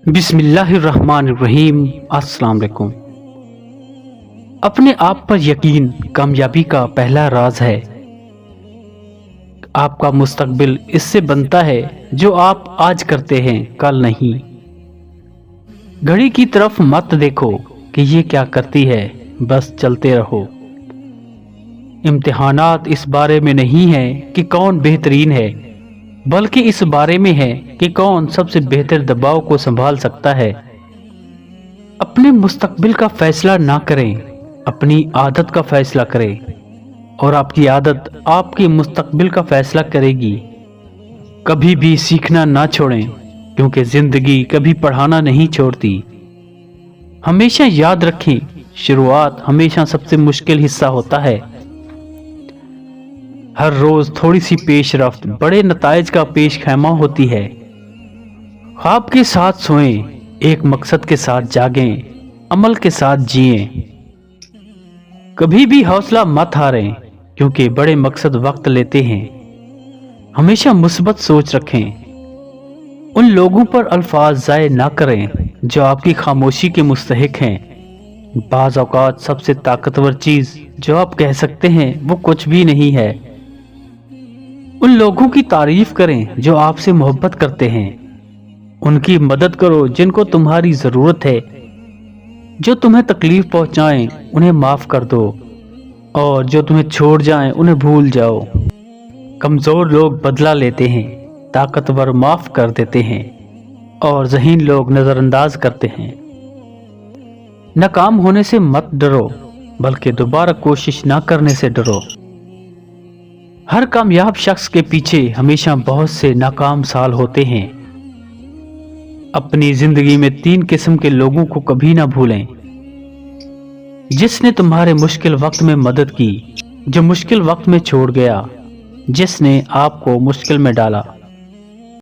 बिस्मिल्लाहिर्रहमानिर्रहीम। अस्सलाम वालेकुम। अपने आप पर यकीन कामयाबी का पहला राज है। आपका मुस्तकबिल इससे बनता है जो आप आज करते हैं, कल नहीं। घड़ी की तरफ मत देखो कि ये क्या करती है, बस चलते रहो। इम्तिहानात इस बारे में नहीं है कि कौन बेहतरीन है, बल्कि इस बारे में है कि कौन सबसे बेहतर दबाव को संभाल सकता है। अपने मुस्तकबिल का फैसला ना करें, अपनी आदत का फैसला करें, और आपकी आदत आपके मुस्तकबिल का फैसला करेगी। कभी भी सीखना ना छोड़ें, क्योंकि जिंदगी कभी पढ़ाना नहीं छोड़ती। हमेशा याद रखें, शुरुआत हमेशा सबसे मुश्किल हिस्सा होता है। हर रोज थोड़ी सी पेशरफ्त बड़े नताइज का पेश खैमा होती है। ख्वाब के साथ सोएं, एक मकसद के साथ जागें, अमल के साथ जिएं। कभी भी हौसला मत हारें, क्योंकि बड़े मकसद वक्त लेते हैं। हमेशा मुस्बत सोच रखें। उन लोगों पर अल्फाज ज़ाय ना करें जो आपकी खामोशी के मुस्तहिक हैं। बाज़ औक़ात सबसे ताकतवर चीज़ जो आप कह सकते हैं वो कुछ भी नहीं है। उन लोगों की तारीफ करें जो आपसे मोहब्बत करते हैं। उनकी मदद करो जिनको तुम्हारी ज़रूरत है। जो तुम्हें तकलीफ पहुंचाएं उन्हें माफ़ कर दो, और जो तुम्हें छोड़ जाएं उन्हें भूल जाओ। कमज़ोर लोग बदला लेते हैं, ताकतवर माफ़ कर देते हैं, और ज़हीन लोग नज़रअंदाज करते हैं। नाकाम होने से मत डरो, बल्कि दोबारा कोशिश ना करने से डरो। हर कामयाब शख्स के पीछे हमेशा बहुत से नाकाम साल होते हैं। अपनी जिंदगी में 3 किस्म के लोगों को कभी ना भूलें। जिसने तुम्हारे मुश्किल वक्त में मदद की, जो मुश्किल वक्त में छोड़ गया, जिसने आपको मुश्किल में डाला।